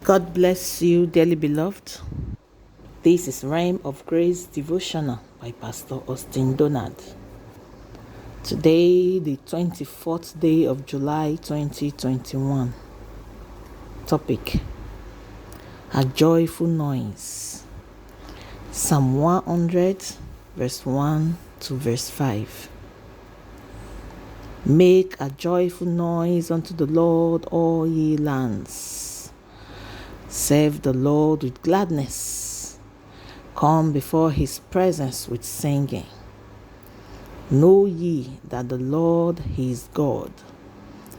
God bless you, dearly beloved. This is Rhyme of Grace Devotional by Pastor Austin Donald. Today, the 24th day of July 2021. Topic: A joyful noise. Psalm 100, verse 1 to verse 5. Make a joyful noise unto the Lord, all ye lands. Serve the Lord with gladness. Come before his presence with singing. Know ye that the Lord he is God.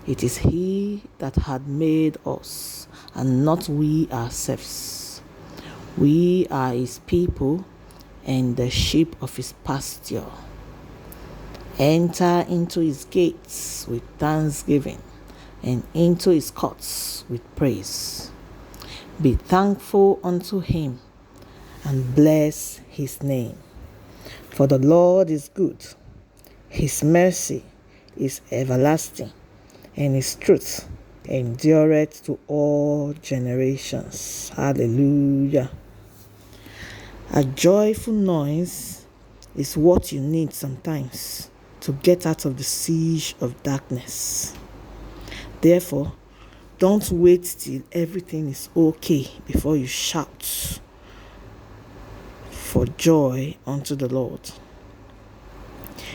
It is he that hath made us, and not we ourselves. We are his people, and the sheep of his pasture. Enter into his gates with thanksgiving, and into his courts with praise. Be thankful unto him, and bless his name. For the Lord is good, his mercy is everlasting, and his truth endureth to all generations. Hallelujah. A joyful noise is what you need sometimes to get out of the siege of darkness. Therefore, don't wait till everything is okay before you shout for joy unto the Lord.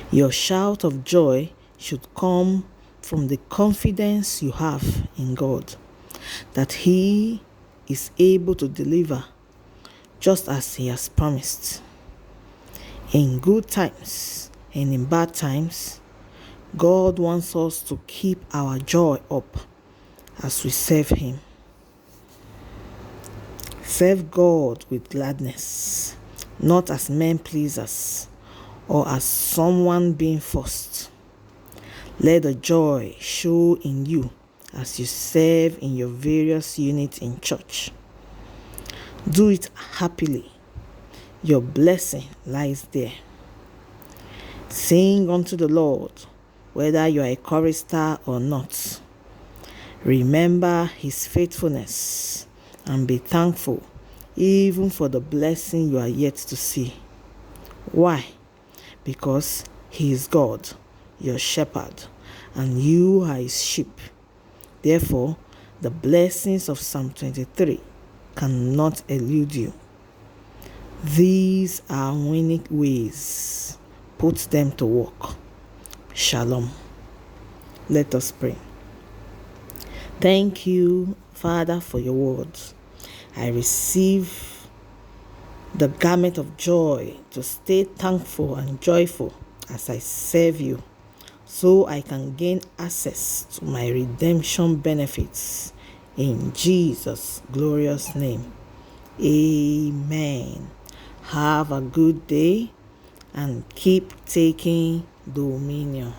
Your shout of joy should come from the confidence you have in God, that he is able to deliver just as he has promised. In good times and in bad times, God wants us to keep our joy up as we serve him. Serve God with gladness, not as men pleasers or as someone being forced. Let the joy show in you as you serve in your various units in church. Do it happily. Your blessing lies there. Sing unto the Lord, whether you are a chorister or not. Remember his faithfulness and be thankful even for the blessing you are yet to see. Why? Because he is God, your shepherd, and you are his sheep. Therefore, the blessings of Psalm 23 cannot elude you. These are winning ways. Put them to work. Shalom. Let us pray. Thank you, Father, for your words. I receive the garment of joy to stay thankful and joyful as I serve you, so I can gain access to my redemption benefits. In Jesus' glorious name. Amen. Have a good day and keep taking dominion.